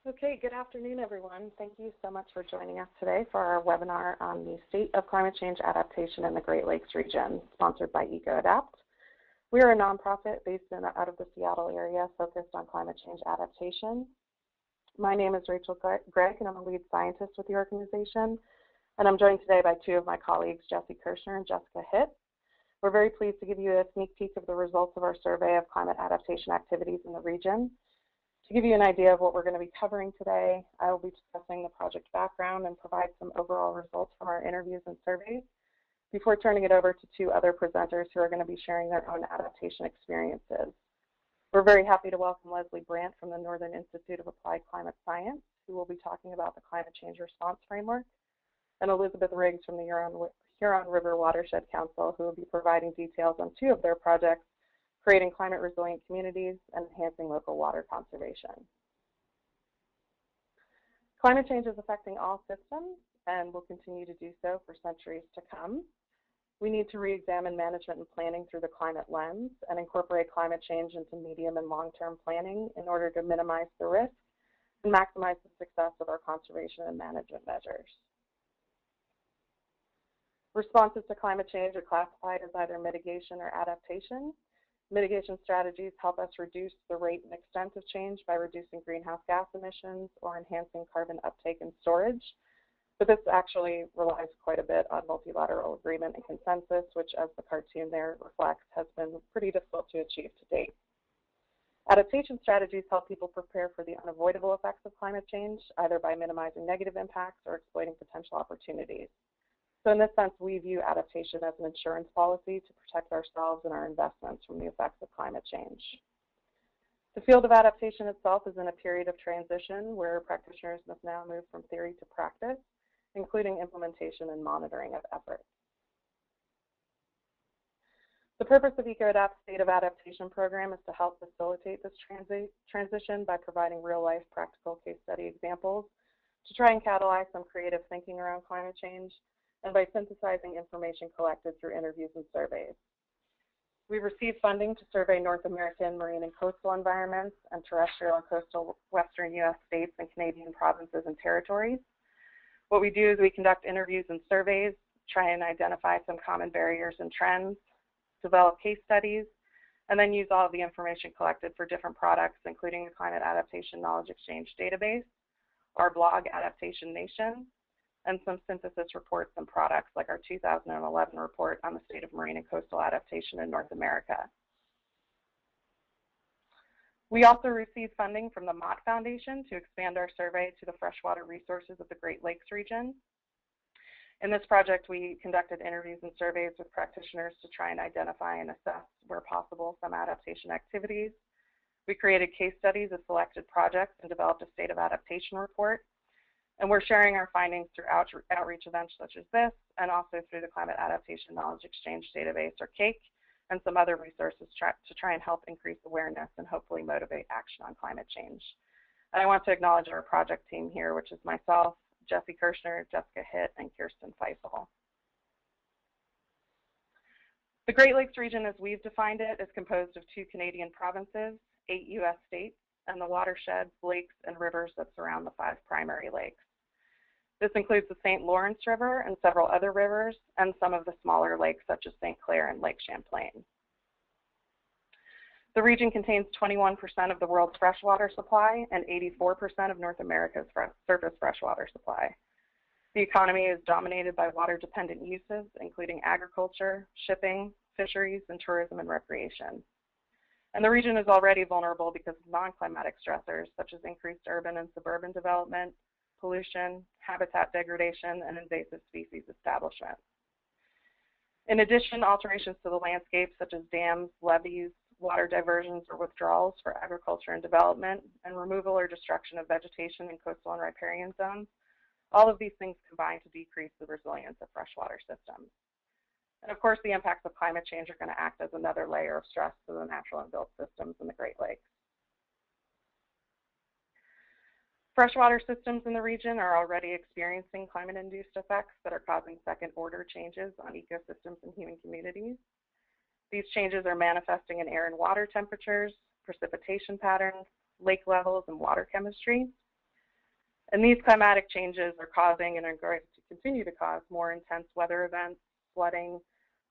Okay, good afternoon, everyone. Thank you so much for joining us today for our webinar on the state of climate change adaptation in the Great Lakes region, sponsored by EcoAdapt. We are a nonprofit based out of the Seattle area focused on climate change adaptation. My name is Rachel Gregg, and I'm a lead scientist with the organization. And I'm joined today by two of my colleagues, Jesse Kirshner and Jessica Hitt. We're very pleased to give you a sneak peek of the results of our survey of climate adaptation activities in the region. To give you an idea of what we're going to be covering today, I will be discussing the project background and provide some overall results from our interviews and surveys before turning it over to two other presenters who are going to be sharing their own adaptation experiences. We're very happy to welcome Leslie Brandt from the Northern Institute of Applied Climate Science, who will be talking about the Climate Change Response Framework, and Elizabeth Riggs from the Huron River Watershed Council, who will be providing details on two of their projects, creating climate resilient communities and enhancing local water conservation. Climate change is affecting all systems and will continue to do so for centuries to come. We need to re-examine management and planning through the climate lens and incorporate climate change into medium and long-term planning in order to minimize the risk and maximize the success of our conservation and management measures. Responses to climate change are classified as either mitigation or adaptation. Mitigation strategies help us reduce the rate and extent of change by reducing greenhouse gas emissions or enhancing carbon uptake and storage. But this actually relies quite a bit on multilateral agreement and consensus, which, as the cartoon there reflects, has been pretty difficult to achieve to date. Adaptation strategies help people prepare for the unavoidable effects of climate change, either by minimizing negative impacts or exploiting potential opportunities. So in this sense, we view adaptation as an insurance policy to protect ourselves and our investments from the effects of climate change. The field of adaptation itself is in a period of transition where practitioners must now move from theory to practice, including implementation and monitoring of efforts. The purpose of EcoAdapt's State of Adaptation program is to help facilitate this transition by providing real-life practical case study examples to try and catalyze some creative thinking around climate change, and by synthesizing information collected through interviews and surveys. We received funding to survey North American marine and coastal environments and terrestrial and coastal western U.S. states and Canadian provinces and territories. What we do is we conduct interviews and surveys, try and identify some common barriers and trends, develop case studies, and then use all of the information collected for different products, including the Climate Adaptation Knowledge Exchange database, our blog Adaptation Nation, and some synthesis reports and products like our 2011 report on the state of marine and coastal adaptation in North America. We also received funding from the Mott Foundation to expand our survey to the freshwater resources of the Great Lakes region. In this project, we conducted interviews and surveys with practitioners to try and identify and assess, where possible, some adaptation activities. We created case studies of selected projects and developed a state of adaptation report. And we're sharing our findings through outreach events such as this, and also through the Climate Adaptation Knowledge Exchange database, or CAKE, and some other resources to try and help increase awareness and hopefully motivate action on climate change. And I want to acknowledge our project team here, which is myself, Jesse Kirshner, Jessica Hitt, and Kirsten Feisel. The Great Lakes region, as we've defined it, is composed of 2 Canadian provinces, 8 U.S. states, and the watersheds, lakes, and rivers that surround the 5 primary lakes. This includes the St. Lawrence River and several other rivers, and some of the smaller lakes such as St. Clair and Lake Champlain. The region contains 21% of the world's freshwater supply and 84% of North America's surface freshwater supply. The economy is dominated by water-dependent uses, including agriculture, shipping, fisheries, and tourism and recreation. And the region is already vulnerable because of non-climatic stressors such as increased urban and suburban development, pollution, habitat degradation, and invasive species establishment. In addition, alterations to the landscape such as dams, levees, water diversions or withdrawals for agriculture and development, and removal or destruction of vegetation in coastal and riparian zones, all of these things combine to decrease the resilience of freshwater systems. And of course, the impacts of climate change are going to act as another layer of stress to the natural and built systems in the Great Lakes. Freshwater systems in the region are already experiencing climate-induced effects that are causing second-order changes on ecosystems and human communities. These changes are manifesting in air and water temperatures, precipitation patterns, lake levels, and water chemistry. And these climatic changes are causing and are going to continue to cause more intense weather events, flooding,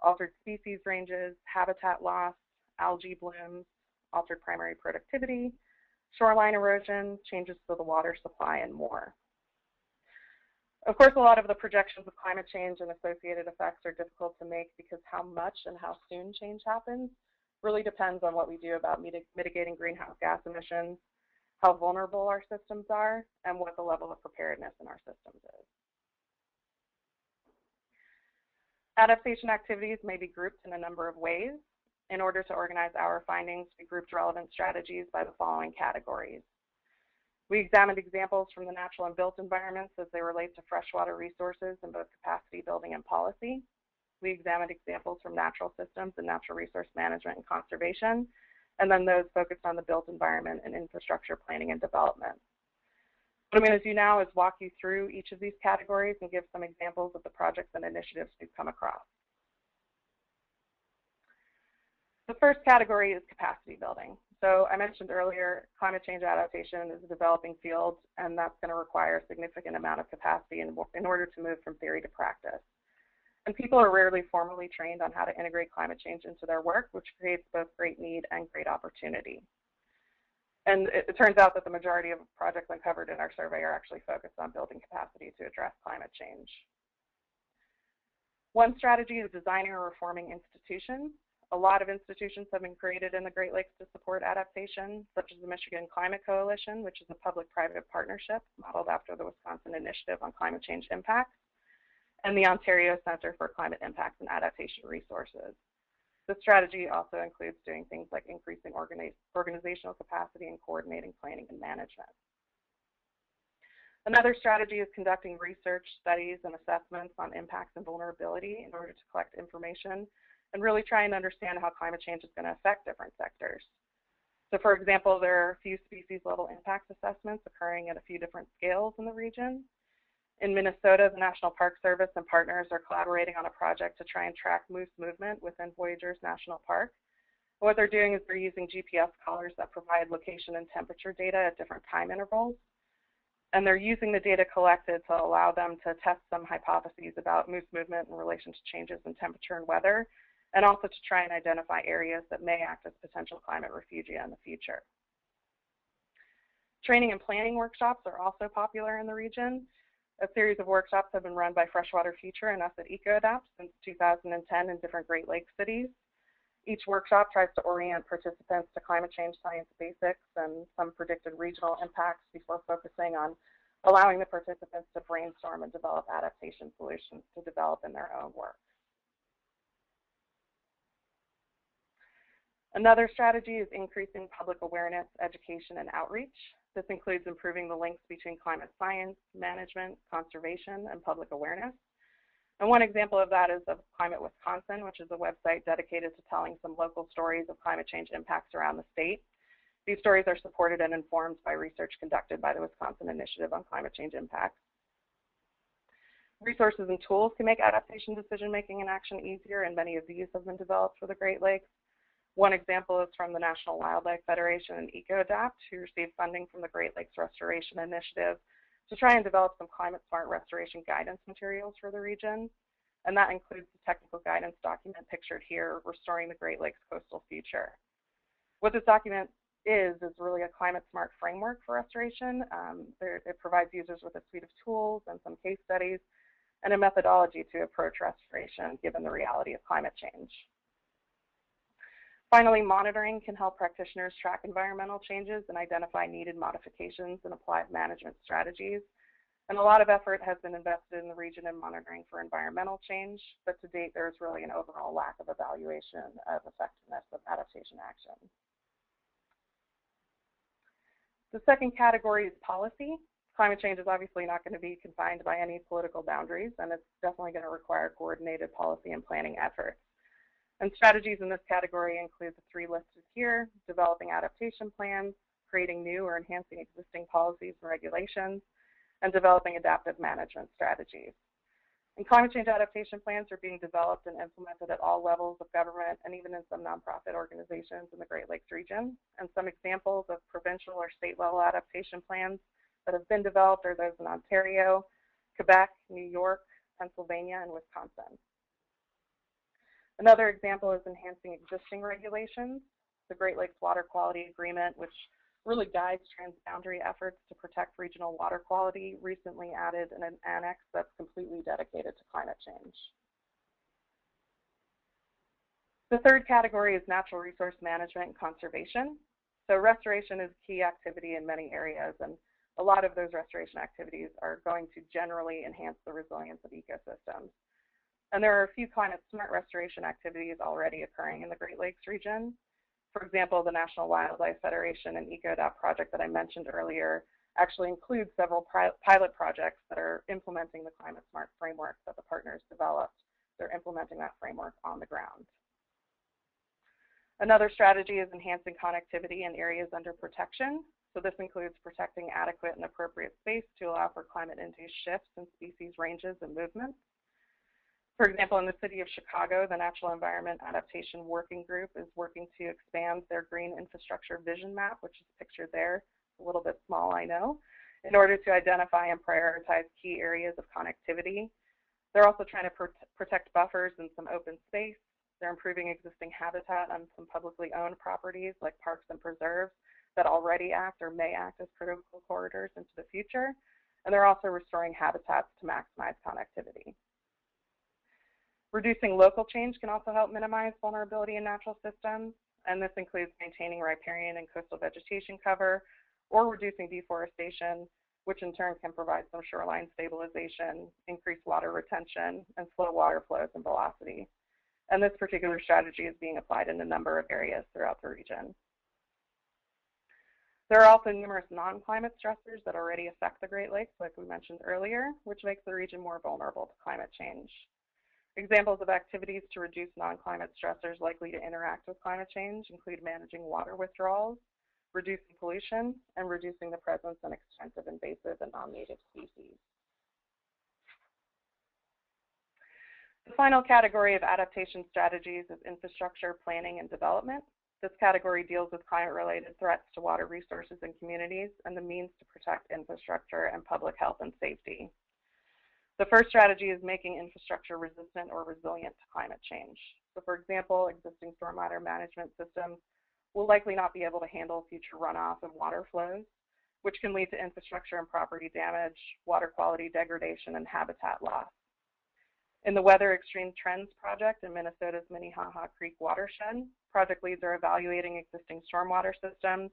altered species ranges, habitat loss, algae blooms, altered primary productivity, shoreline erosion, changes to the water supply, and more. Of course, a lot of the projections of climate change and associated effects are difficult to make because how much and how soon change happens really depends on what we do about mitigating greenhouse gas emissions, how vulnerable our systems are, and what the level of preparedness in our systems is. Adaptation activities may be grouped in a number of ways. In order to organize our findings, we grouped relevant strategies by the following categories. We examined examples from the natural and built environments as they relate to freshwater resources in both capacity building and policy. We examined examples from natural systems and natural resource management and conservation, and then those focused on the built environment and infrastructure planning and development. What I'm going to do now is walk you through each of these categories and give some examples of the projects and initiatives we've come across. The first category is capacity building. So I mentioned earlier, climate change adaptation is a developing field, and that's going to require a significant amount of capacity in order to move from theory to practice. And people are rarely formally trained on how to integrate climate change into their work, which creates both great need and great opportunity. And it turns out that the majority of projects uncovered in our survey are actually focused on building capacity to address climate change. One strategy is designing or reforming institutions. A lot of institutions have been created in the Great Lakes to support adaptation, such as the Michigan Climate Coalition, which is a public-private partnership modeled after the Wisconsin Initiative on Climate Change Impacts, and the Ontario Center for Climate Impacts and Adaptation Resources. This strategy also includes doing things like increasing organizational capacity and coordinating planning and management. Another strategy is conducting research, studies, and assessments on impacts and vulnerability in order to collect information and really try and understand how climate change is going to affect different sectors. So for example, there are a few species level impact assessments occurring at a few different scales in the region. In Minnesota, the National Park Service and partners are collaborating on a project to try and track moose movement within Voyageurs National Park. What they're doing is they're using GPS collars that provide location and temperature data at different time intervals. And they're using the data collected to allow them to test some hypotheses about moose movement in relation to changes in temperature and weather, and also to try and identify areas that may act as potential climate refugia in the future. Training and planning workshops are also popular in the region. A series of workshops have been run by Freshwater Future and us at EcoAdapt since 2010 in different Great Lakes cities. Each workshop tries to orient participants to climate change science basics and some predicted regional impacts before focusing on allowing the participants to brainstorm and develop adaptation solutions to develop in their own work. Another strategy is increasing public awareness, education, and outreach. This includes improving the links between climate science, management, conservation, and public awareness. And one example of that is of Climate Wisconsin, which is a website dedicated to telling some local stories of climate change impacts around the state. These stories are supported and informed by research conducted by the Wisconsin Initiative on Climate Change Impacts. Resources and tools can make adaptation decision-making and action easier, and many of these have been developed for the Great Lakes. One example is from the National Wildlife Federation and EcoAdapt, who received funding from the Great Lakes Restoration Initiative to try and develop some climate-smart restoration guidance materials for the region. And that includes the technical guidance document pictured here, Restoring the Great Lakes Coastal Future. What this document is really a climate-smart framework for restoration. It provides users with a suite of tools and some case studies and a methodology to approach restoration given the reality of climate change. Finally, monitoring can help practitioners track environmental changes and identify needed modifications and apply management strategies. And a lot of effort has been invested in the region in monitoring for environmental change, but to date, there's really an overall lack of evaluation of effectiveness of adaptation action. The second category is policy. Climate change is obviously not going to be confined by any political boundaries, and it's definitely going to require coordinated policy and planning efforts. And strategies in this category include the three listed here: developing adaptation plans, creating new or enhancing existing policies and regulations, and developing adaptive management strategies. And climate change adaptation plans are being developed and implemented at all levels of government and even in some nonprofit organizations in the Great Lakes region. And some examples of provincial or state level adaptation plans that have been developed are those in Ontario, Quebec, New York, Pennsylvania, and Wisconsin. Another example is enhancing existing regulations. The Great Lakes Water Quality Agreement, which really guides transboundary efforts to protect regional water quality, recently added an annex that's completely dedicated to climate change. The third category is natural resource management and conservation. So restoration is a key activity in many areas, and a lot of those restoration activities are going to generally enhance the resilience of ecosystems. And there are a few climate smart restoration activities already occurring in the Great Lakes region. For example, the National Wildlife Federation and EcoAdapt project that I mentioned earlier actually includes several pilot projects that are implementing the climate smart framework that the partners developed. They're implementing that framework on the ground. Another strategy is enhancing connectivity in areas under protection. So this includes protecting adequate and appropriate space to allow for climate-induced shifts in species ranges and movements. For example, in the city of Chicago, the Natural Environment Adaptation Working Group is working to expand their green infrastructure vision map, which is pictured there, a little bit small, I know, in order to identify and prioritize key areas of connectivity. They're also trying to protect buffers in some open space. They're improving existing habitat on some publicly owned properties like parks and preserves that already act or may act as critical corridors into the future. And they're also restoring habitats to maximize connectivity. Reducing local change can also help minimize vulnerability in natural systems, and this includes maintaining riparian and coastal vegetation cover or reducing deforestation, which in turn can provide some shoreline stabilization, increase water retention, and slow water flows and velocity. And this particular strategy is being applied in a number of areas throughout the region. There are also numerous non-climate stressors that already affect the Great Lakes, like we mentioned earlier, which makes the region more vulnerable to climate change. Examples of activities to reduce non-climate stressors likely to interact with climate change include managing water withdrawals, reducing pollution, and reducing the presence and extent of invasive and non-native species. The final category of adaptation strategies is infrastructure planning and development. This category deals with climate-related threats to water resources and communities and the means to protect infrastructure and public health and safety. The first strategy is making infrastructure resistant or resilient to climate change. So for example, existing stormwater management systems will likely not be able to handle future runoff and water flows, which can lead to infrastructure and property damage, water quality degradation, and habitat loss. In the Weather Extreme Trends project in Minnesota's Minnehaha Creek Watershed, project leads are evaluating existing stormwater systems,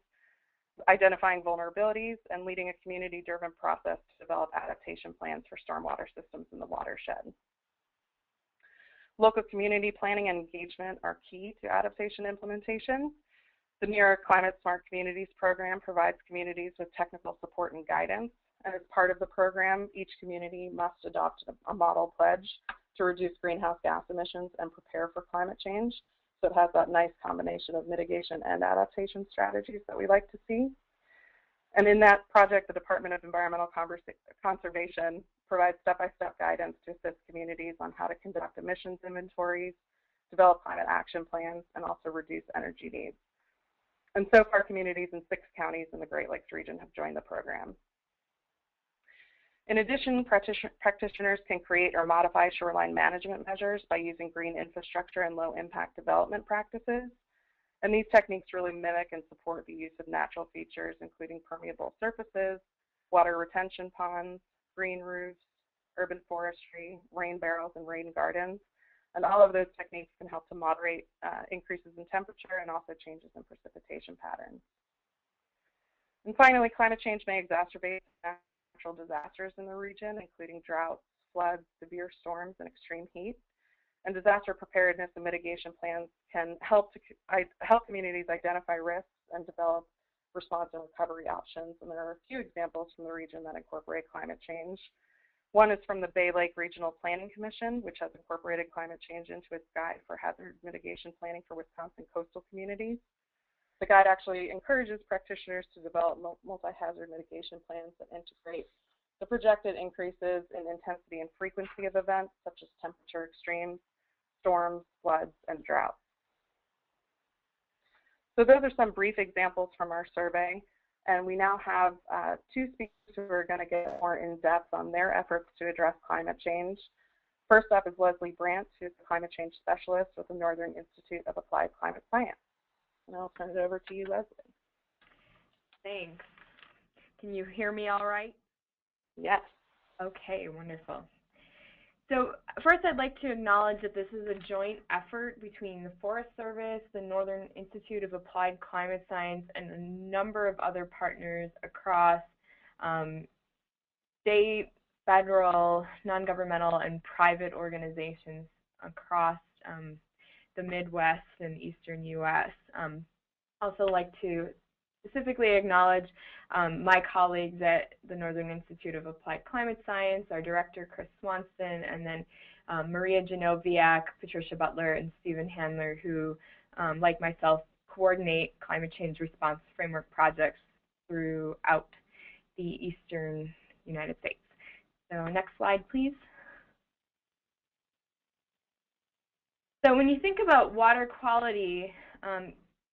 identifying vulnerabilities, and leading a community-driven process to develop adaptation plans for stormwater systems in the watershed. Local community planning and engagement are key to adaptation implementation. The New York Climate Smart Communities program provides communities with technical support and guidance. And as part of the program, each community must adopt a model pledge to reduce greenhouse gas emissions and prepare for climate change. So it has that nice combination of mitigation and adaptation strategies that we like to see. And in that project, the Department of Environmental Conservation provides step-by-step guidance to assist communities on how to conduct emissions inventories, develop climate action plans, and also reduce energy needs. And so far, communities in 6 counties in the Great Lakes region have joined the program. In addition, practitioners can create or modify shoreline management measures by using green infrastructure and low-impact development practices. And these techniques really mimic and support the use of natural features, including permeable surfaces, water retention ponds, green roofs, urban forestry, rain barrels, and rain gardens. And all of those techniques can help to moderate increases in temperature and also changes in precipitation patterns. And finally, climate change may exacerbate natural disasters in the region, including droughts, floods, severe storms, and extreme heat. And disaster preparedness and mitigation plans can help communities identify risks and develop response and recovery options. And there are a few examples from the region that incorporate climate change. One is from the Bay Lake Regional Planning Commission, which has incorporated climate change into its guide for hazard mitigation planning for Wisconsin coastal communities. The guide actually encourages practitioners to develop multi-hazard mitigation plans that integrate the projected increases in intensity and frequency of events such as temperature extremes, storms, floods, and droughts. So those are some brief examples from our survey. And we now have two speakers who are going to get more in depth on their efforts to address climate change. First up is Leslie Brandt, who's a climate change specialist with the Northern Institute of Applied Climate Science. And I'll turn it over to you, Leslie. Thanks. Can you hear me all right? Yes. Okay, wonderful. So first I'd like to acknowledge that this is a joint effort between the Forest Service, the Northern Institute of Applied Climate Science, and a number of other partners across state, federal, non-governmental, and private organizations across the Midwest and Eastern U.S. Also like to specifically acknowledge my colleagues at the Northern Institute of Applied Climate Science, our director, Chris Swanson, and then Maria Genoviak, Patricia Butler, and Stephen Handler, who, like myself, coordinate climate change response framework projects throughout the eastern United States. So next slide, please. So when you think about water quality,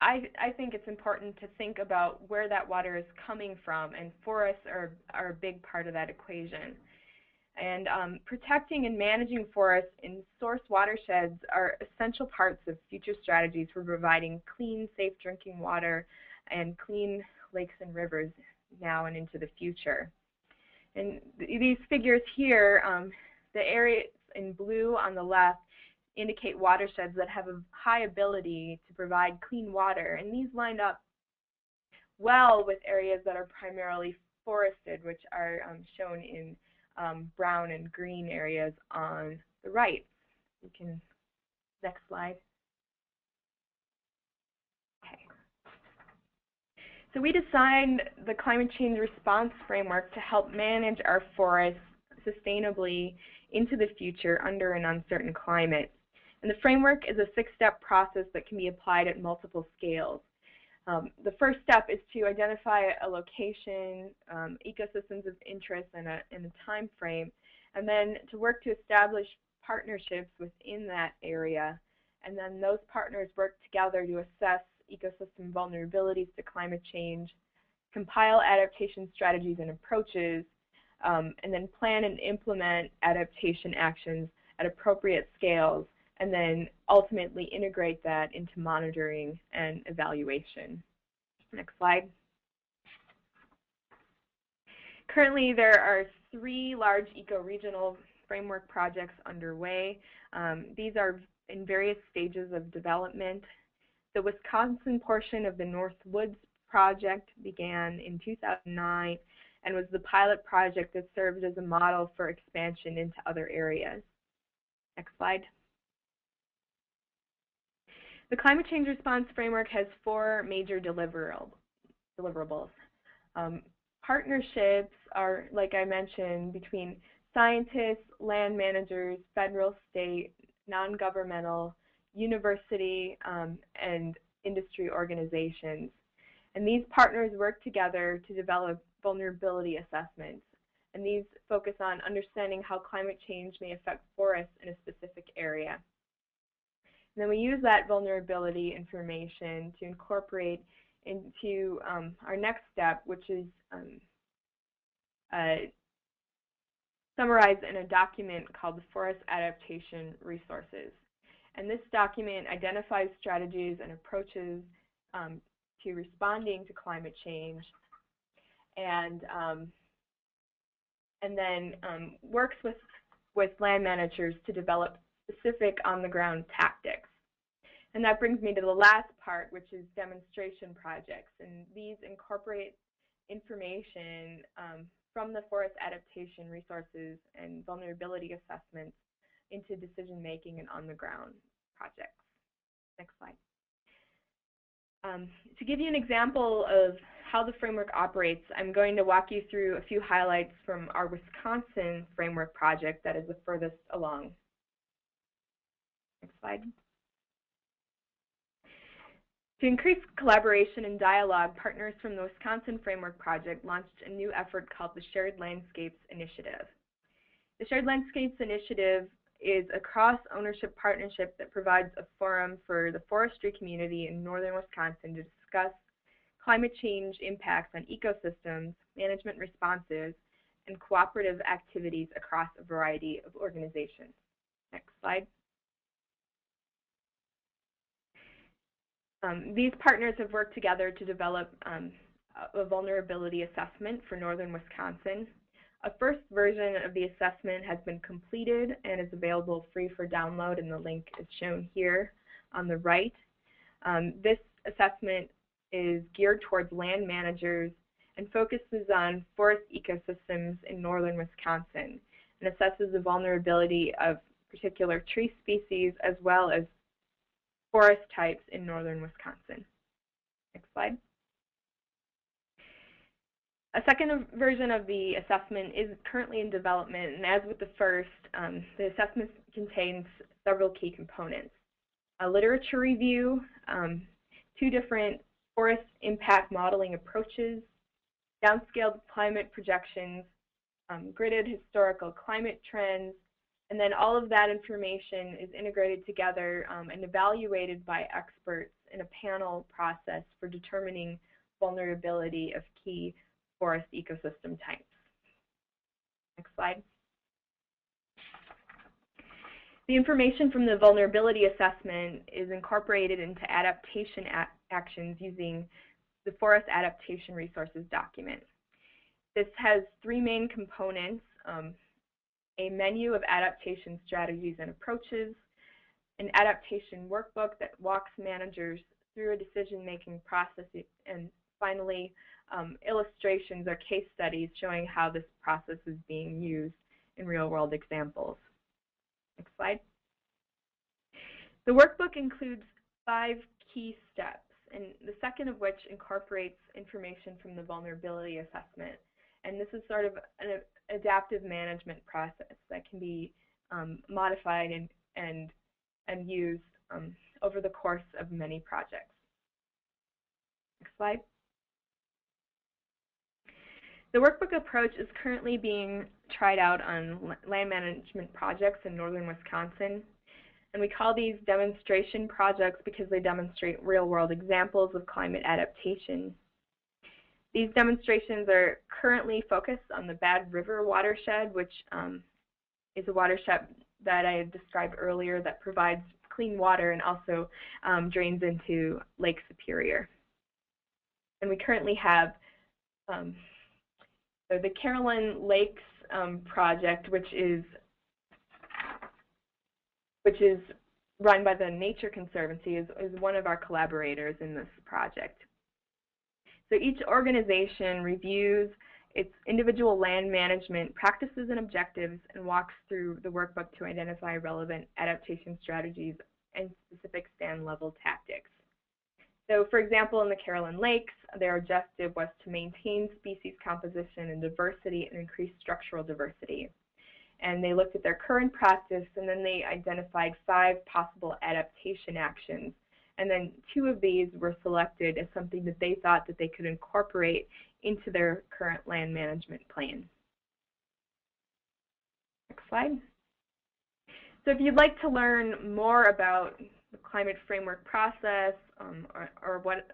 I think it's important to think about where that water is coming from, and forests are a big part of that equation. And protecting and managing forests in source watersheds are essential parts of future strategies for providing clean, safe drinking water and clean lakes and rivers now and into the future. And these figures here, the areas in blue on the left indicate watersheds that have a high ability to provide clean water, and these line up well with areas that are primarily forested, which are shown in brown and green areas on the right. We can, next slide. Okay. So we designed the climate change response framework to help manage our forests sustainably into the future under an uncertain climate. And the framework is a 6-step process that can be applied at multiple scales. The first step is to identify a location, ecosystems of interest, and a time frame, and then to work to establish partnerships within that area. And then those partners work together to assess ecosystem vulnerabilities to climate change, compile adaptation strategies and approaches, and then plan and implement adaptation actions at appropriate scales, and then ultimately integrate that into monitoring and evaluation. Next slide. Currently, there are 3 large eco-regional framework projects underway. These are in various stages of development. The Wisconsin portion of the North Woods project began in 2009 and was the pilot project that served as a model for expansion into other areas. Next slide. The climate change response framework has 4 major deliverables. Partnerships are, like I mentioned, between scientists, land managers, federal, state, non-governmental, university, and industry organizations. And these partners work together to develop vulnerability assessments. And these focus on understanding how climate change may affect forests in a specific area. And then we use that vulnerability information to incorporate into our next step, which is summarized in a document called the Forest Adaptation Resources. And this document identifies strategies and approaches to responding to climate change, and then works with land managers to develop specific on-the-ground tactics. And that brings me to the last part, which is demonstration projects. And these incorporate information from the forest adaptation resources and vulnerability assessments into decision-making and on-the-ground projects. Next slide. To give you an example of how the framework operates, I'm going to walk you through a few highlights from our Wisconsin framework project that is the furthest along. Next slide. To increase collaboration and dialogue, partners from the Wisconsin Framework Project launched a new effort called the Shared Landscapes Initiative. The Shared Landscapes Initiative is a cross-ownership partnership that provides a forum for the forestry community in northern Wisconsin to discuss climate change impacts on ecosystems, management responses, and cooperative activities across a variety of organizations. Next slide. These partners have worked together to develop a vulnerability assessment for northern Wisconsin. A first version of the assessment has been completed and is available free for download, and the link is shown here on the right. This assessment is geared towards land managers and focuses on forest ecosystems in northern Wisconsin and assesses the vulnerability of particular tree species as well as forest types in northern Wisconsin. Next slide. A second version of the assessment is currently in development, and as with the first, the assessment contains several key components. A literature review, 2 different forest impact modeling approaches, downscaled climate projections, gridded historical climate trends, and then all of that information is integrated together and evaluated by experts in a panel process for determining vulnerability of key forest ecosystem types. Next slide. The information from the vulnerability assessment is incorporated into adaptation actions using the Forest Adaptation Resources document. This has 3 main components, a menu of adaptation strategies and approaches, an adaptation workbook that walks managers through a decision-making process, and finally, illustrations or case studies showing how this process is being used in real-world examples. Next slide. The workbook includes 5 key steps, and the second of which incorporates information from the vulnerability assessment. And this is sort of an adaptive management process that can be modified and used over the course of many projects. Next slide. The workbook approach is currently being tried out on land management projects in northern Wisconsin. And we call these demonstration projects because they demonstrate real-world examples of climate adaptation. These demonstrations are currently focused on the Bad River watershed, which is a watershed that I described earlier that provides clean water and also drains into Lake Superior. And we currently have the Carolyn Lakes project, which is run by the Nature Conservancy, is one of our collaborators in this project. So each organization reviews its individual land management practices and objectives and walks through the workbook to identify relevant adaptation strategies and specific stand-level tactics. So for example, in the Carolyn Lakes, their objective was to maintain species composition and diversity and increase structural diversity. And they looked at their current practice, and then they identified 5 possible adaptation actions. And then 2 of these were selected as something that they thought that they could incorporate into their current land management plan. Next slide. So if you'd like to learn more about the climate framework process or what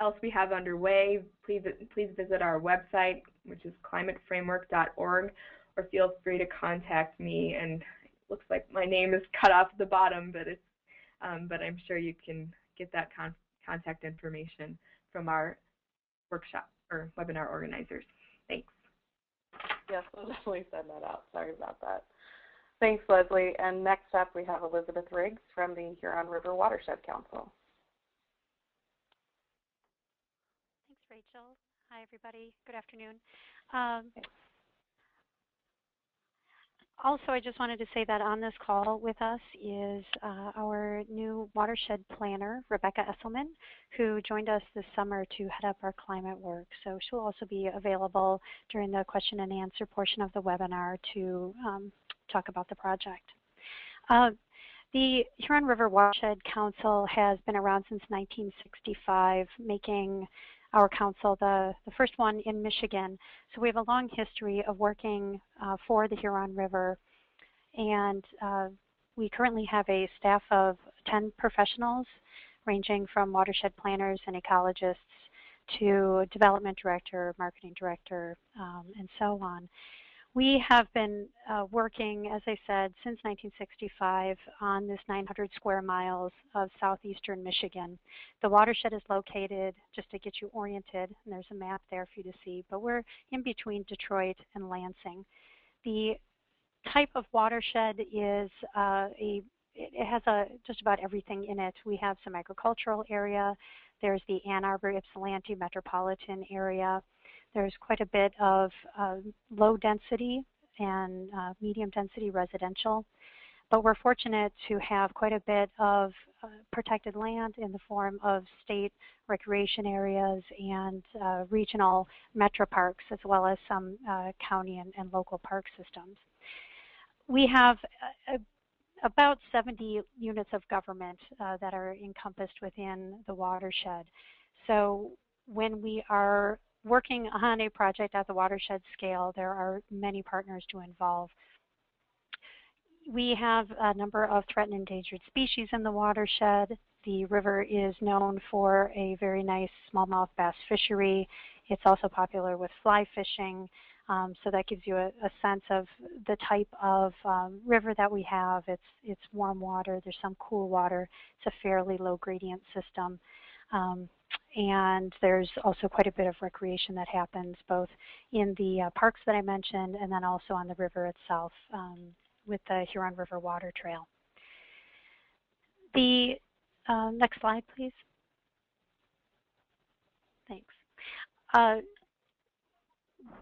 else we have underway, please visit our website, which is climateframework.org, or feel free to contact me. And it looks like my name is cut off at the bottom, but it's but I'm sure you can get that contact information from our workshop or webinar organizers. Thanks. Yes, we'll definitely send that out. Sorry about that. Thanks, Leslie. And next up, we have Elizabeth Riggs from the Huron River Watershed Council. Thanks, Rachel. Hi, everybody. Good afternoon. Also, I just wanted to say that on this call with us is our new watershed planner, Rebecca Esselman, who joined us this summer to head up our climate work. So she'll also be available during the question and answer portion of the webinar to talk about the project. The Huron River Watershed Council has been around since 1965, making our council the first one in Michigan. So we have a long history of working for the Huron River, and we currently have a staff of 10 professionals ranging from watershed planners and ecologists to development director, marketing director, and so on. We have been working, as I said, since 1965 on this 900 square miles of southeastern Michigan. The watershed is located, just to get you oriented, and there's a map there for you to see, but we're in between Detroit and Lansing. The type of watershed is it has just about everything in it. We have some agricultural area. There's the Ann Arbor, Ypsilanti metropolitan area. There's quite a bit of low density and medium density residential. But we're fortunate to have quite a bit of protected land in the form of state recreation areas and regional metro parks, as well as some county and local park systems. We have about 70 units of government that are encompassed within the watershed. So when we are working on a project at the watershed scale, there are many partners to involve. We have a number of threatened and endangered species in the watershed. The river is known for a very nice smallmouth bass fishery. It's also popular with fly fishing. So that gives you a sense of the type of river that we have. It's warm water. There's some cool water. It's a fairly low gradient system. And there's also quite a bit of recreation that happens both in the parks that I mentioned and then also on the river itself with the Huron River Water Trail. The next slide, please. Thanks.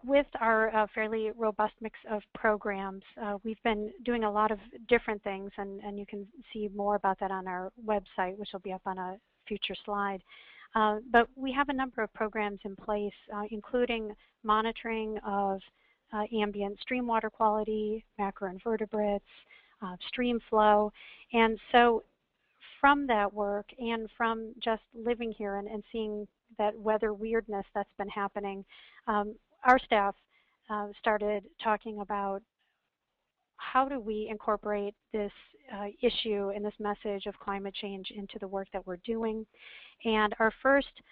With our fairly robust mix of programs, we've been doing a lot of different things, and you can see more about that on our website, which will be up on a future slide. But we have a number of programs in place, including monitoring of ambient stream water quality, macroinvertebrates, stream flow. And so from that work and from just living here and seeing that weather weirdness that's been happening, our staff started talking about how do we incorporate this issue and this message of climate change into the work that we're doing. And our first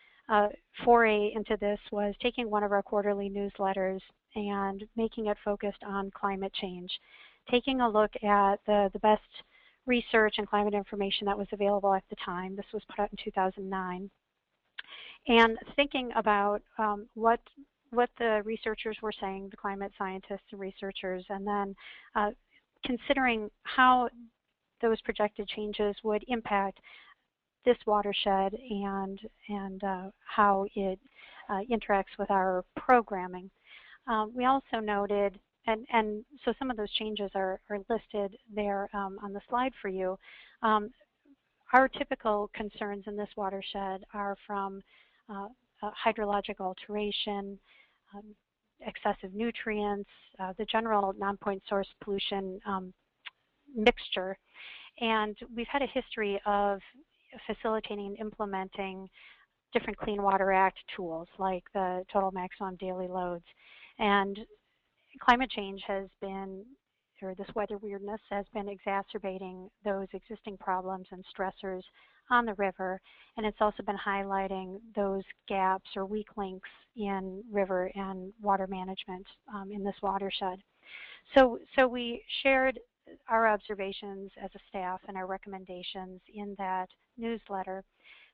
foray into this was taking one of our quarterly newsletters and making it focused on climate change, taking a look at the best research and climate information that was available at the time. This was put out in 2009. And thinking about what the researchers were saying, the climate scientists and researchers, and then considering how those projected changes would impact this watershed and how it interacts with our programming. We also noted, and so some of those changes are listed there on the slide for you. Our typical concerns in this watershed are from hydrologic alteration, excessive nutrients, the general non-point source pollution mixture. And we've had a history of facilitating and implementing different Clean Water Act tools like the total maximum daily loads. And climate change has been, or this weather weirdness has been exacerbating those existing problems and stressors on the river, and it's also been highlighting those gaps or weak links in river and water management in this watershed. So we shared our observations as a staff and our recommendations in that newsletter,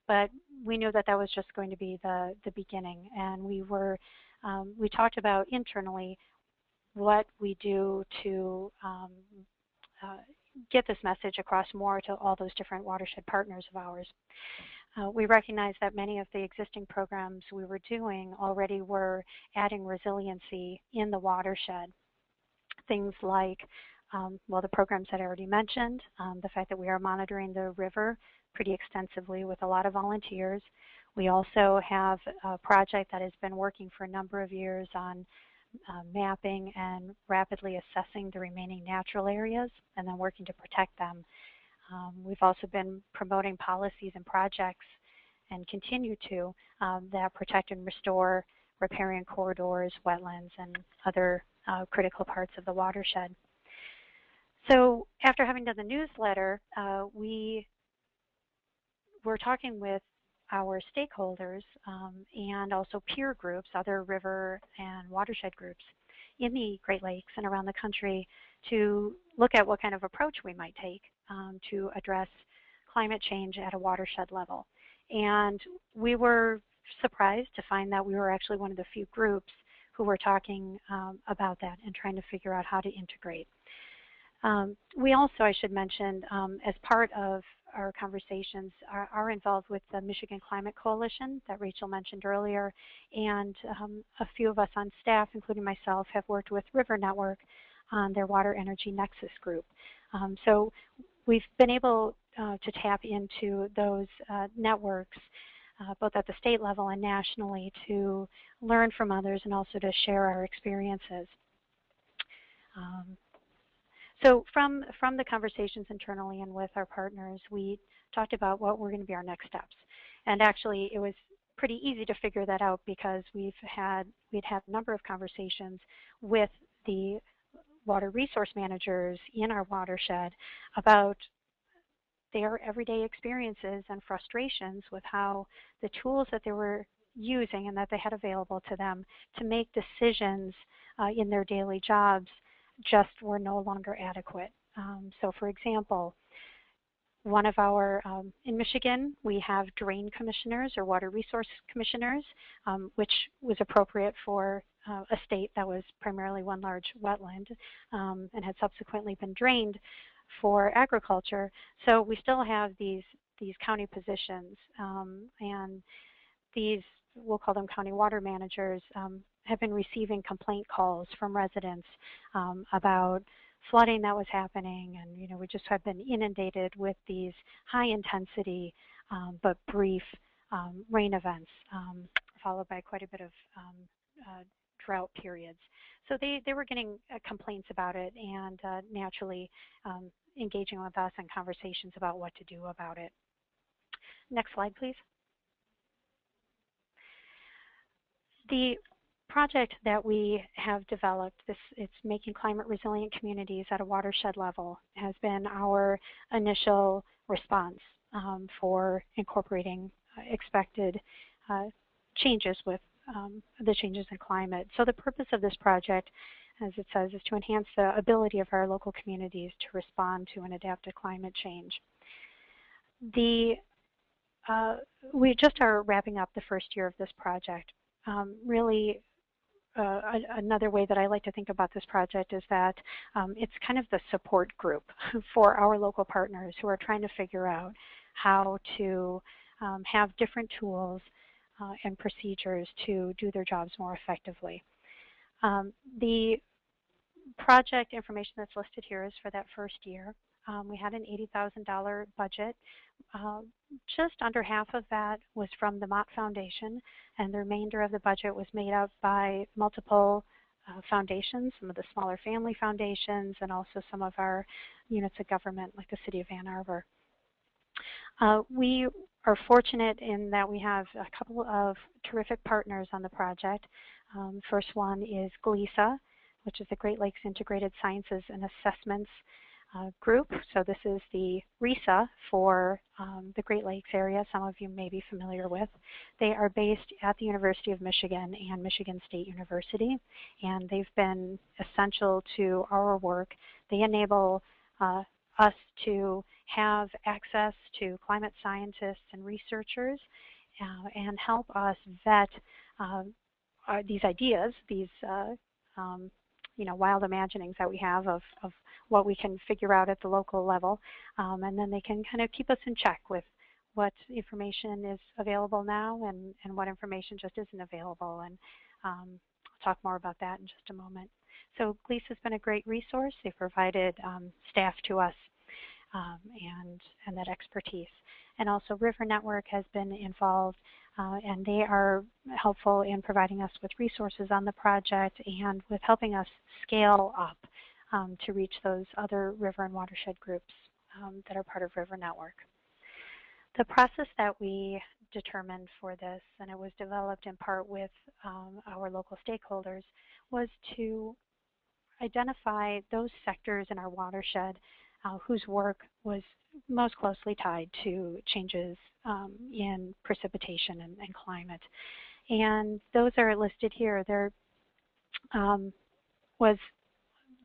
but we knew that that was just going to be the beginning, and we talked about internally what we do to get this message across more to all those different watershed partners of ours. We recognize that many of the existing programs we were doing already were adding resiliency in the watershed. Things like, well, the programs that I already mentioned, the fact that we are monitoring the river pretty extensively with a lot of volunteers. We also have a project that has been working for a number of years on mapping and rapidly assessing the remaining natural areas and then working to protect them. We've also been promoting policies and projects and continue to that protect and restore riparian corridors, wetlands, and other critical parts of the watershed. So after having done the newsletter, we were talking with our stakeholders and also peer groups, other river and watershed groups in the Great Lakes and around the country to look at what kind of approach we might take to address climate change at a watershed level. And we were surprised to find that we were actually one of the few groups who were talking about that and trying to figure out how to integrate. We also, I should mention, as part of our conversations, are involved with the Michigan Climate Coalition that Rachel mentioned earlier, and a few of us on staff, including myself, have worked with River Network on their Water Energy Nexus group. So we've been able to tap into those networks both at the state level and nationally to learn from others and also to share our experiences. So from the conversations internally and with our partners, we talked about what were going to be our next steps. And actually, it was pretty easy to figure that out because we'd had a number of conversations with the water resource managers in our watershed about their everyday experiences and frustrations with how the tools that they were using and that they had available to them to make decisions in their daily jobs just were no longer adequate. So for example, one of our, in Michigan, we have drain commissioners or water resource commissioners, which was appropriate for a state that was primarily one large wetland and had subsequently been drained for agriculture. So we still have these county positions, and these, we'll call them county water managers, have been receiving complaint calls from residents about flooding that was happening, and we just have been inundated with these high intensity but brief rain events, followed by quite a bit of drought periods. So they were getting complaints about it and naturally engaging with us in conversations about what to do about it. Next slide, please. The project that we have developed, it's making climate resilient communities at a watershed level, has been our initial response for incorporating expected changes with the changes in climate. So the purpose of this project, as it says, is to enhance the ability of our local communities to respond to and adapt to climate change. We just are wrapping up the first year of this project. Really, another way that I like to think about this project is that it's kind of the support group for our local partners who are trying to figure out how to have different tools and procedures to do their jobs more effectively. The project information that's listed here is for that first year. We had an $80,000 budget. Just under half of that was from the Mott Foundation, and the remainder of the budget was made up by multiple foundations, some of the smaller family foundations, and also some of our units of government like the City of Ann Arbor. We are fortunate in that we have a couple of terrific partners on the project. First one is GLISA, which is the Great Lakes Integrated Sciences and Assessments group. So this is the RESA for the Great Lakes area, some of you may be familiar with. They are based at the University of Michigan and Michigan State University, and they've been essential to our work. They enable us to have access to climate scientists and researchers and help us vet these ideas, these wild imaginings that we have of what we can figure out at the local level, and then they can kind of keep us in check with what information is available now and what information just isn't available, and I'll talk more about that in just a moment. So GLISA has been a great resource. They've provided staff to us and that expertise. And also River Network has been involved, and they are helpful in providing us with resources on the project and with helping us scale up to reach those other river and watershed groups that are part of River Network. The process that we determined for this, and it was developed in part with our local stakeholders, was to identify those sectors in our watershed whose work was most closely tied to changes in precipitation and climate. And those are listed here. There was,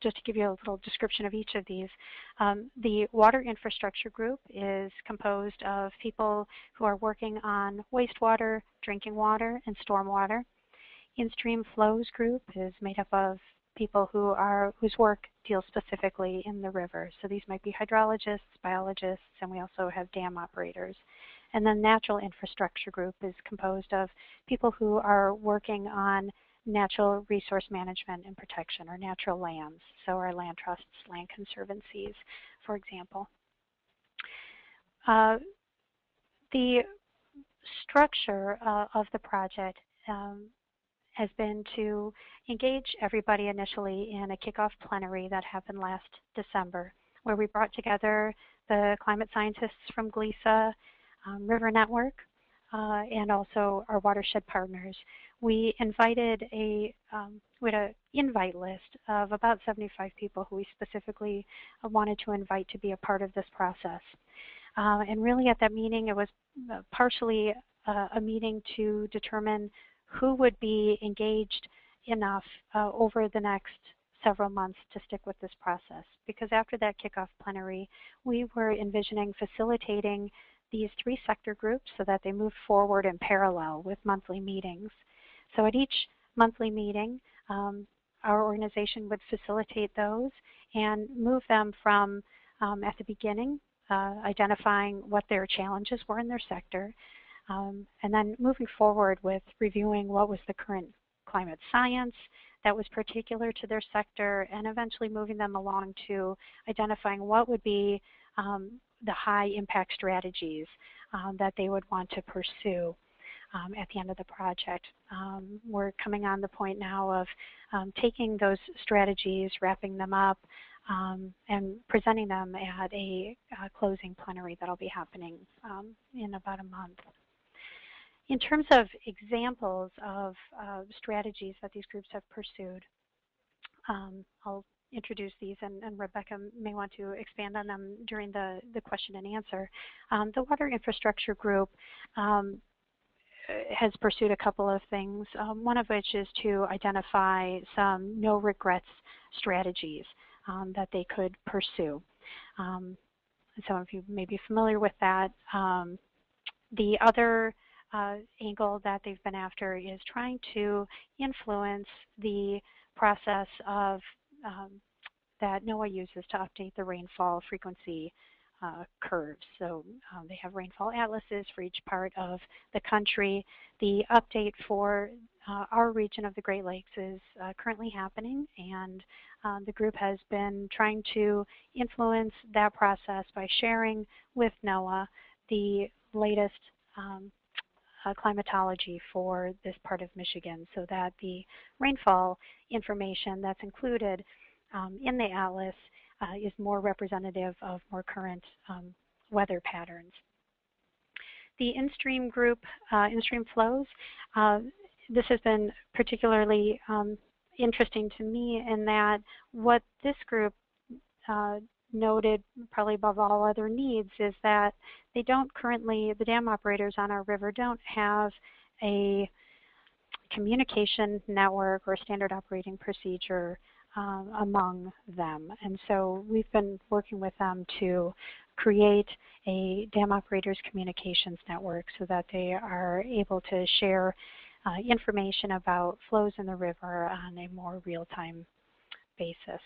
just to give you a little description of each of these, the Water Infrastructure Group is composed of people who are working on wastewater, drinking water, and stormwater. In-Stream Flows Group is made up of people whose work deals specifically in the river. So these might be hydrologists, biologists, and we also have dam operators. And then Natural Infrastructure Group is composed of people who are working on natural resource management and protection, or natural lands. So our land trusts, land conservancies, for example. The structure of the project has been to engage everybody initially in a kickoff plenary that happened last December, where we brought together the climate scientists from GLESA, River Network, and also our watershed partners. We invited we had an invite list of about 75 people who we specifically wanted to invite to be a part of this process. And really at that meeting, it was partially a meeting to determine who would be engaged enough over the next several months to stick with this process. Because after that kickoff plenary, we were envisioning facilitating these 3 sector groups so that they move forward in parallel with monthly meetings. So at each monthly meeting, our organization would facilitate those and move them from, at the beginning, identifying what their challenges were in their sector, and then moving forward with reviewing what was the current climate science that was particular to their sector, and eventually moving them along to identifying what would be the high impact strategies that they would want to pursue at the end of the project. We're coming on the point now of taking those strategies, wrapping them up, and presenting them at a closing plenary that'll be happening in about a month. In terms of examples of strategies that these groups have pursued, I'll introduce these, and Rebecca may want to expand on them during the question and answer. The Water Infrastructure Group has pursued a couple of things, one of which is to identify some no regrets strategies that they could pursue. Some of you may be familiar with that. The other angle that they've been after is trying to influence the process of that NOAA uses to update the rainfall frequency curves. So they have rainfall atlases for each part of the country. The update for our region of the Great Lakes is currently happening, and the group has been trying to influence that process by sharing with NOAA the latest climatology for this part of Michigan, so that the rainfall information that's included in the atlas is more representative of more current weather patterns. The in-stream group, in-stream flows, this has been particularly interesting to me in that what this group noted, probably above all other needs, is that they don't currently, the dam operators on our river don't have a communication network or standard operating procedure among them. And so we've been working with them to create a dam operators communications network so that they are able to share information about flows in the river on a more real-time basis.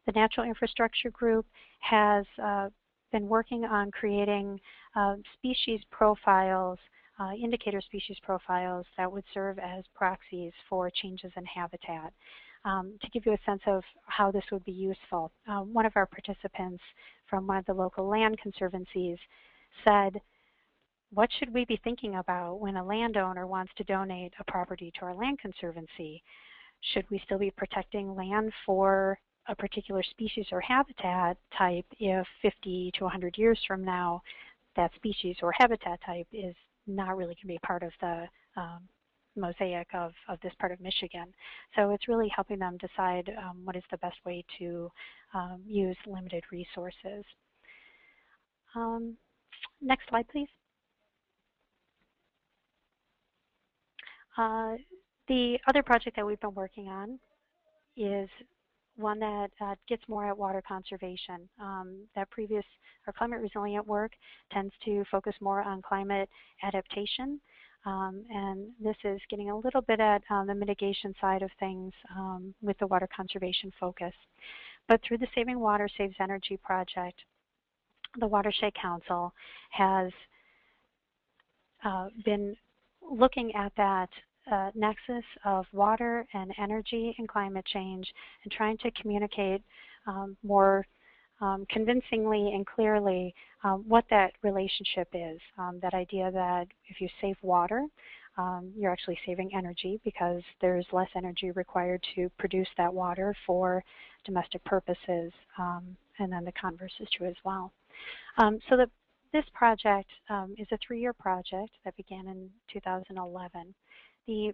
The Natural Infrastructure Group has been working on creating species profiles, indicator species profiles that would serve as proxies for changes in habitat. To give you a sense of how this would be useful, one of our participants from one of the local land conservancies said, what should we be thinking about when a landowner wants to donate a property to our land conservancy? Should we still be protecting land for a particular species or habitat type if 50 to 100 years from now that species or habitat type is not really going to be part of the mosaic of this part of Michigan. So it's really helping them decide what is the best way to use limited resources. Next slide, please. The other project that we've been working on is one that gets more at water conservation. Our climate resilient work tends to focus more on climate adaptation, and this is getting a little bit at the mitigation side of things with the water conservation focus. But through the Saving Water Saves Energy project, the Watershed Council has been looking at that nexus of water and energy and climate change and trying to communicate more convincingly and clearly what that relationship is. That idea that if you save water, you're actually saving energy because there's less energy required to produce that water for domestic purposes, and then the converse is true as well. This project is a 3-year project that began in 2011. The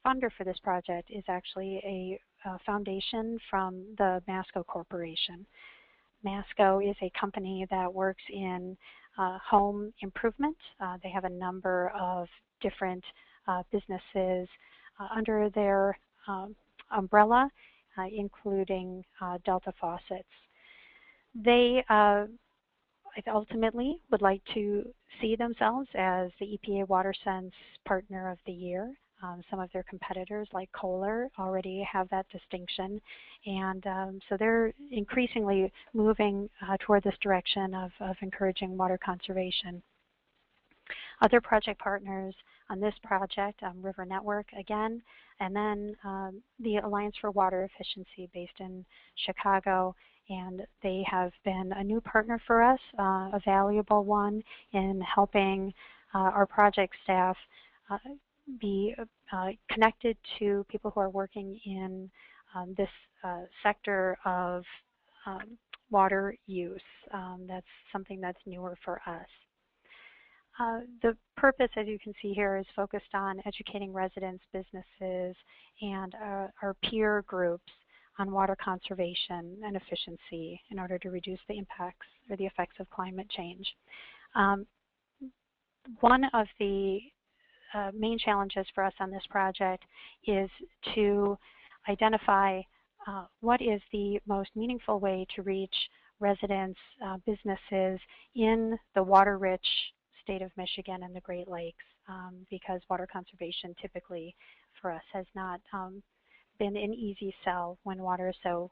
funder for this project is actually a foundation from the Masco Corporation. Masco is a company that works in home improvement. They have a number of different businesses under their umbrella, including Delta Faucets. They ultimately would like to see themselves as the EPA WaterSense Partner of the Year. Some of their competitors like Kohler already have that distinction, and so they're increasingly moving toward this direction of encouraging water conservation. Other project partners on this project, River Network again, and then the Alliance for Water Efficiency based in Chicago, and they have been a new partner for us, a valuable one in helping our project staff be connected to people who are working in this sector of water use. That's something that's newer for us. The purpose, as you can see here, is focused on educating residents, businesses, and our peer groups on water conservation and efficiency in order to reduce the impacts or the effects of climate change. One of the main challenges for us on this project is to identify what is the most meaningful way to reach residents, businesses in the water-rich state of Michigan and the Great Lakes, because water conservation typically for us has not been an easy sell when water is so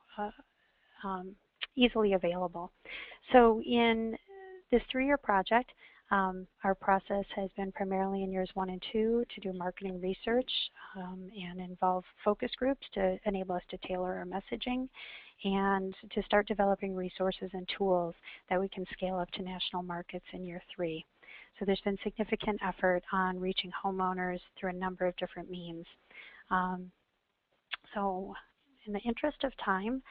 easily available. So in this 3-year project, our process has been primarily in years 1 and 2 to do marketing research and involve focus groups to enable us to tailor our messaging and to start developing resources and tools that we can scale up to national markets in year 3. So there's been significant effort on reaching homeowners through a number of different means. So in the interest of time,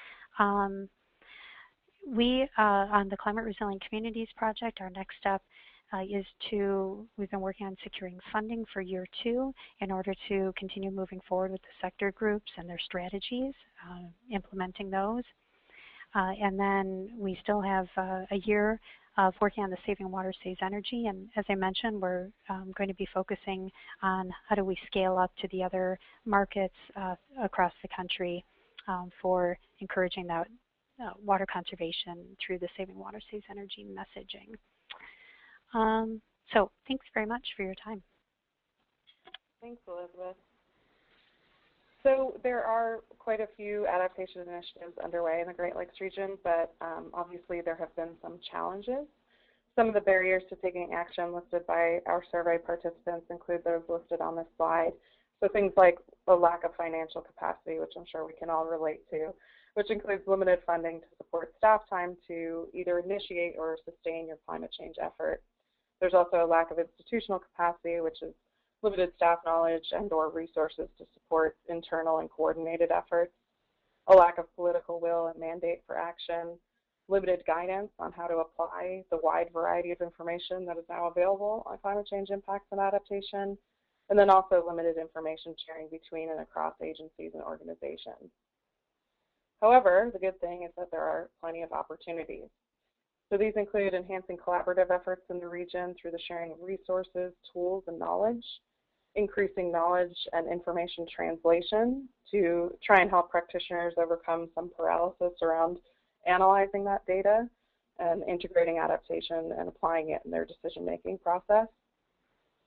we, on the Climate Resilient Communities Project, our next step we've been working on securing funding for year 2 in order to continue moving forward with the sector groups and their strategies, implementing those. And then we still have a year of working on the Saving Water Saves Energy, and as I mentioned, we're going to be focusing on how do we scale up to the other markets across the country for encouraging that water conservation through the Saving Water Saves Energy messaging. So thanks very much for your time. Thanks, Elizabeth. So there are quite a few adaptation initiatives underway in the Great Lakes region, but obviously there have been some challenges. Some of the barriers to taking action listed by our survey participants include those listed on this slide. So things like a lack of financial capacity, which I'm sure we can all relate to, which includes limited funding to support staff time to either initiate or sustain your climate change effort. There's also a lack of institutional capacity, which is limited staff knowledge and or resources to support internal and coordinated efforts, a lack of political will and mandate for action, limited guidance on how to apply the wide variety of information that is now available on climate change impacts and adaptation, and then also limited information sharing between and across agencies and organizations. However, the good thing is that there are plenty of opportunities. So these include enhancing collaborative efforts in the region through the sharing of resources, tools, and knowledge, increasing knowledge and information translation to try and help practitioners overcome some paralysis around analyzing that data and integrating adaptation and applying it in their decision-making process.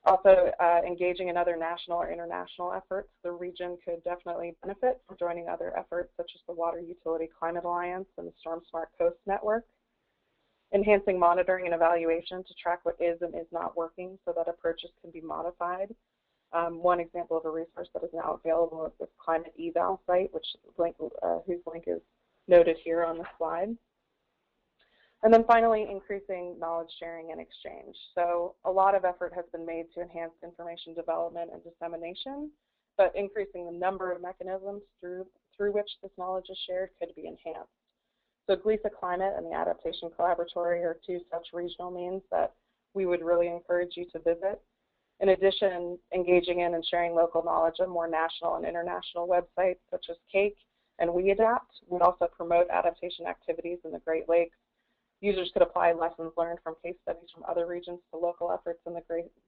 Also, engaging in other national or international efforts. The region could definitely benefit from joining other efforts such as the Water Utility Climate Alliance and the Storm Smart Coast Network. Enhancing monitoring and evaluation to track what is and is not working so that approaches can be modified. One example of a resource that is now available is this Climate Eval site, whose link is noted here on the slide. And then finally, increasing knowledge sharing and exchange. So a lot of effort has been made to enhance information development and dissemination, but increasing the number of mechanisms through which this knowledge is shared could be enhanced. So GLESA Climate and the Adaptation Collaboratory are two such regional means that we would really encourage you to visit. In addition, engaging in and sharing local knowledge on more national and international websites such as CAKE and EcoAdapt would also promote adaptation activities in the Great Lakes. Users could apply lessons learned from case studies from other regions to local efforts in the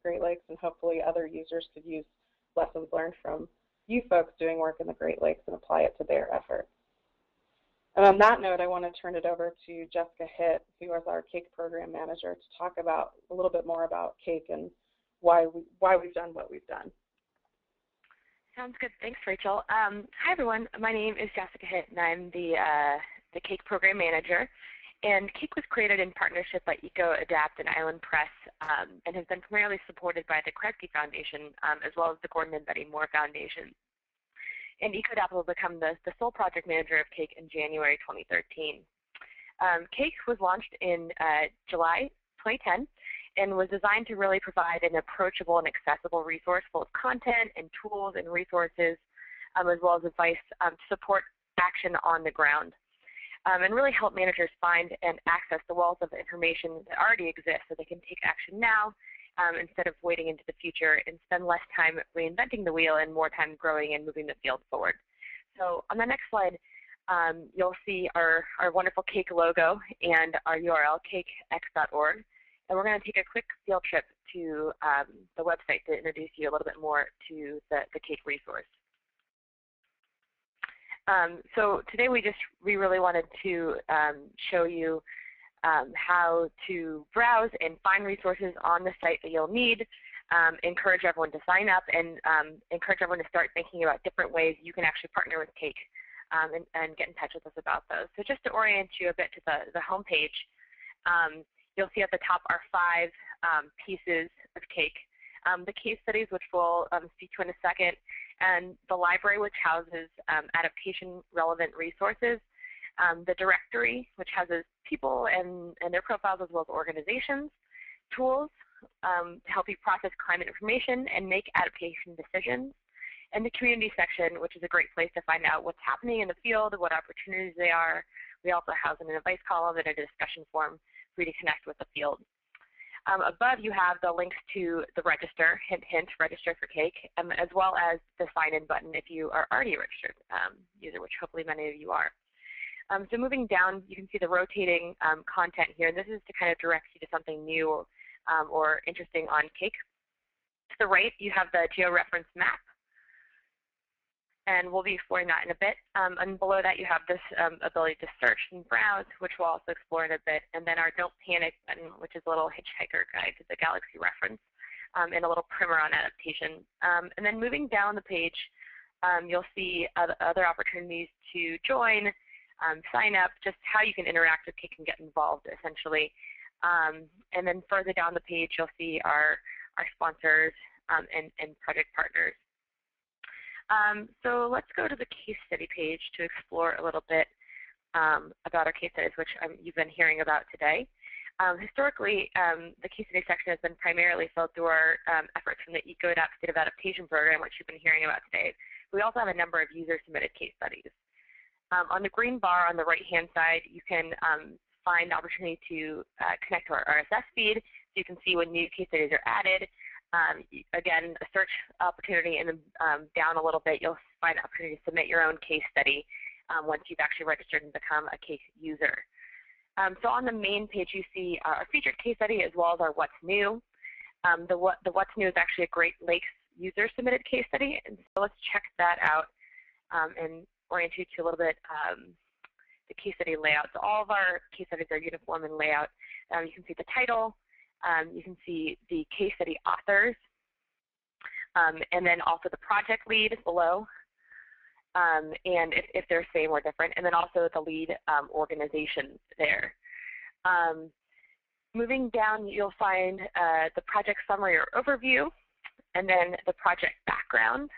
Great Lakes, and hopefully other users could use lessons learned from you folks doing work in the Great Lakes and apply it to their efforts. And on that note, I want to turn it over to Jessica Hitt, who is our CAKE program manager, to talk about a little bit more about CAKE and why we've done what we've done. Sounds good. Thanks, Rachel. Hi, everyone. My name is Jessica Hitt, and I'm the CAKE program manager. And CAKE was created in partnership by EcoAdapt and Island Press and has been primarily supported by the Kresge Foundation as well as the Gordon and Betty Moore Foundation. And EcoAdapt will become the sole project manager of CAKE in January 2013. CAKE was launched in July 2010 and was designed to really provide an approachable and accessible resource full of content and tools and resources as well as advice to support action on the ground. And really help managers find and access the wealth of information that already exists so they can take action now instead of waiting into the future and spend less time reinventing the wheel and more time growing and moving the field forward. So on the next slide, you'll see our wonderful CAKE logo and our URL, cakex.org. And we're going to take a quick field trip to the website to introduce you a little bit more to the CAKE resource. So today we really wanted to show you how to browse and find resources on the site that you'll need, encourage everyone to sign up, and encourage everyone to start thinking about different ways you can actually partner with CAKE and get in touch with us about those. So just to orient you a bit to the home page, you'll see at the top are 5 pieces of CAKE. The case studies, which we'll speak to in a second, and the library, which houses adaptation-relevant resources, the directory, which houses people and their profiles as well as organizations, tools to help you process climate information and make adaptation decisions, and the community section, which is a great place to find out what's happening in the field, what opportunities there are. We also house an advice column and a discussion forum for you to connect with the field. Above you have the links to the register, hint, hint, register for CAKE, as well as the sign-in button if you are already a registered user, which hopefully many of you are. So moving down, you can see the rotating content here. This is to kind of direct you to something new or interesting on CAKE. To the right, you have the georeference map, and we'll be exploring that in a bit. And below that, you have this ability to search and browse, which we'll also explore in a bit. And then our Don't Panic button, which is a little hitchhiker guide to the galaxy reference, and a little primer on adaptation. And then moving down the page, you'll see other opportunities to join, sign up, just how you can interact with CAKE and get involved, essentially. And then further down the page, you'll see our sponsors and project partners. So let's go to the case study page to explore a little bit about our case studies, which you've been hearing about today. Historically, the case study section has been primarily filled through our efforts from the EcoAdapt State of Adaptation program, which you've been hearing about today. We also have a number of user-submitted case studies. On the green bar on the right-hand side, you can find the opportunity to connect to our RSS feed, so you can see when new case studies are added, Again, a search opportunity, and then down a little bit, you'll find an opportunity to submit your own case study once you've actually registered and become a case user. So on the main page, you see our featured case study as well as our What's New. The What's New is actually a Great Lakes user-submitted case study, and so let's check that out and orient you to a little bit the case study layout. So all of our case studies are uniform in layout. You can see the title, you can see the case study authors, and then also the project lead below, and if they're same or different, and then also the lead organization there. Moving down, you'll find the project summary or overview, and then the project background,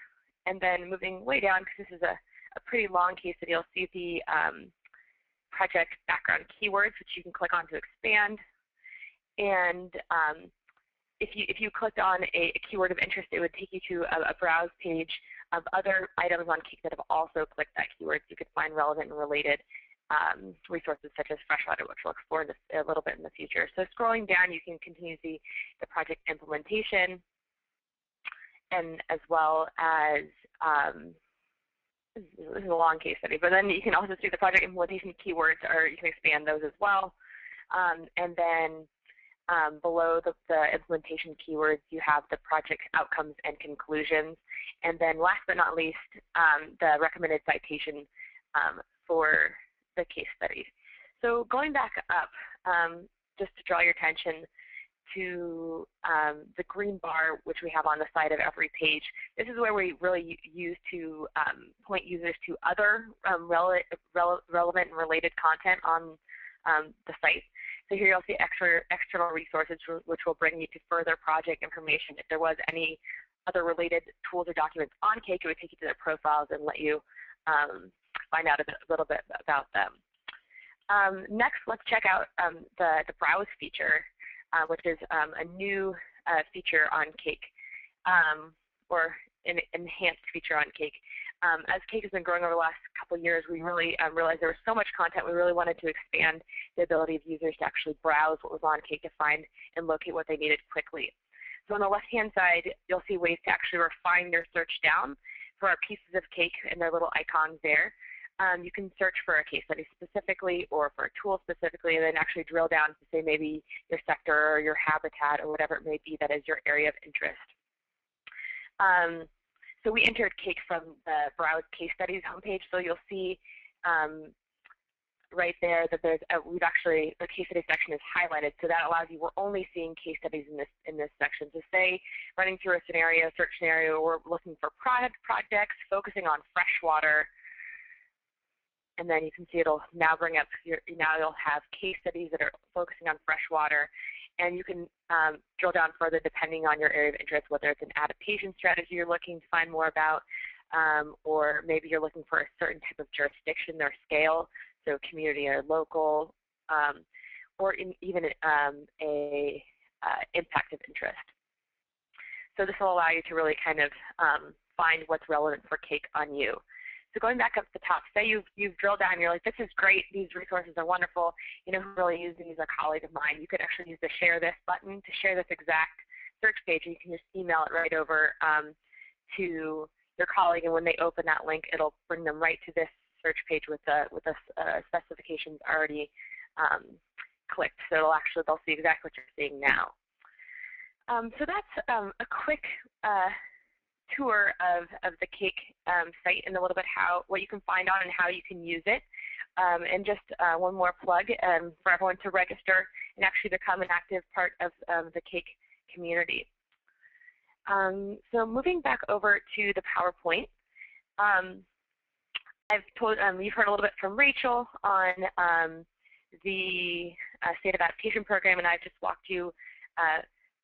and then moving way down, because this is a pretty long case study, you'll see the project background keywords, which you can click on to expand. And if you clicked on a keyword of interest, it would take you to a browse page of other items on Cake that have also clicked that keyword, so you could find relevant and related resources such as freshwater, which we'll explore this a little bit in the future. So scrolling down, you can continue to see the project implementation, and as well as this is a long case study, but then you can also see the project implementation keywords, or you can expand those as well. And then below the implementation keywords, you have the project outcomes and conclusions. And then last but not least, the recommended citation for the case studies. So going back up, just to draw your attention to the green bar, which we have on the side of every page. This is where we really use to point users to other relevant and related content on the site. So here you'll see external resources, which will bring you to further project information. If there was any other related tools or documents on Cake, it would take you to their profiles and let you find out a little bit about them. Next, let's check out the Browse feature, which is a new feature on Cake, or an enhanced feature on Cake. As Cake has been growing over the last couple of years, we really realized there was so much content, we really wanted to expand the ability of users to actually browse what was on Cake to find and locate what they needed quickly. So on the left-hand side, you'll see ways to actually refine your search down for our pieces of Cake and their little icons there. You can search for a case study specifically or for a tool specifically, and then actually drill down to say maybe your sector or your habitat or whatever it may be that is your area of interest. So we entered Cake from the Browse Case Studies homepage, so you'll see right there that there's we've actually, the case study section is highlighted, so that allows you, we're only seeing case studies in this section. So say running through a search scenario, we're looking for projects focusing on freshwater, and then you can see it'll now bring up, now you'll have case studies that are focusing on freshwater, and you can drill down further depending on your area of interest, whether it's an adaptation strategy you're looking to find more about, or maybe you're looking for a certain type of jurisdiction or scale, so community or local, or even a impact of interest. So this will allow you to really kind of find what's relevant for Cake on you. So going back up to the top, say you've drilled down and you're like, this is great, these resources are wonderful, you know who really uses these, a colleague of mine. You could actually use the share this button to share this exact search page, and you can just email it right over to your colleague, and when they open that link, it'll bring them right to this search page with the specifications already clicked. So they'll see exactly what you're seeing now. So that's a quick tour of the Cake site and a little bit what you can find on and how you can use it. And just one more plug for everyone to register and actually become an active part of the Cake community. So moving back over to the PowerPoint, you've heard a little bit from Rachel on the State Adaptation Program, and I've just walked you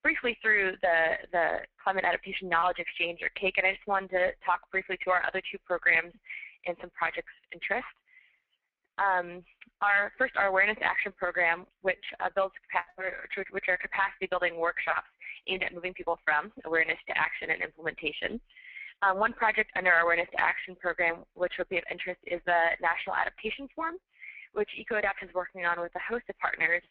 briefly through the Climate Adaptation Knowledge Exchange, or CAKE, and I just wanted to talk briefly to our other two programs and some projects of interest. Our Awareness Action Program, which are capacity building workshops aimed at moving people from awareness to action and implementation. One project under our Awareness to Action Program, which would be of interest, is the National Adaptation Forum, which EcoAdapt is working on with a host of partners.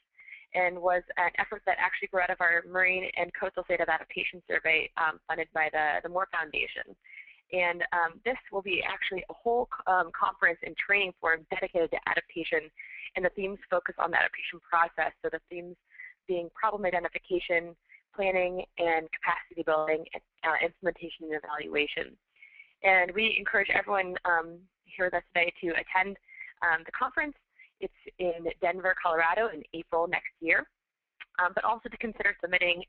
and was an effort that actually grew out of our Marine and Coastal State of Adaptation survey funded by the Moore Foundation. And this will be actually a whole conference and training forum dedicated to adaptation, and the themes focus on the adaptation process. So the themes being problem identification, planning, and capacity building, implementation, and evaluation. And we encourage everyone here with us today to attend the conference. It's in Denver, Colorado in April next year, but also to consider submitting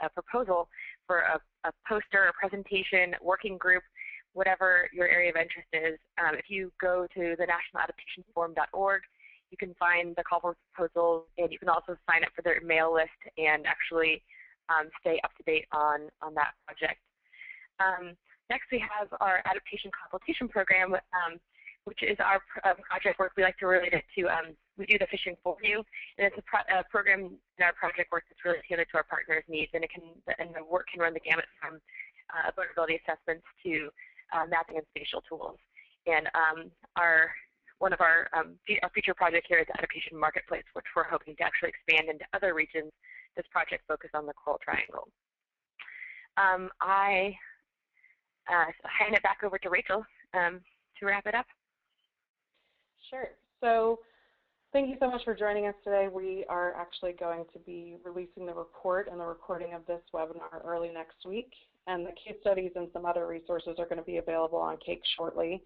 a proposal for a poster, a presentation, working group, whatever your area of interest is. If you go to the nationaladaptationforum.org, you can find the call for proposals, and you can also sign up for their mail list and actually stay up to date on that project. Next, we have our adaptation consultation program, which is our project work. We like to relate it to, we do the fishing for you, and it's a program in our project work that's really tailored to our partners' needs, and the work can run the gamut from vulnerability assessments to mapping and spatial tools. And one of our feature project here is Adaptation Marketplace, which we're hoping to actually expand into other regions. This project focuses on the Coral Triangle. I hand it back over to Rachel to wrap it up. Sure. So thank you so much for joining us today. We are actually going to be releasing the report and the recording of this webinar early next week. And the case studies and some other resources are going to be available on CAKE shortly.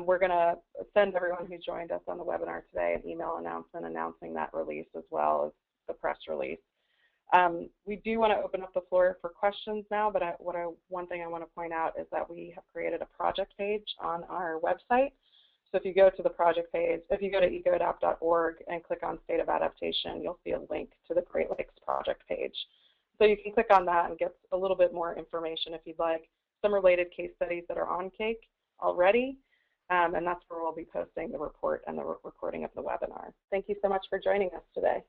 We're going to send everyone who joined us on the webinar today an email announcement announcing that release as well as the press release. We do want to open up the floor for questions now, but one thing I want to point out is that we have created a project page on our website. So if you go to the project page, if you go to EcoAdapt.org and click on State of Adaptation, you'll see a link to the Great Lakes project page. So you can click on that and get a little bit more information if you'd like, some related case studies that are on CAKE already, and that's where we'll be posting the report and the recording of the webinar. Thank you so much for joining us today.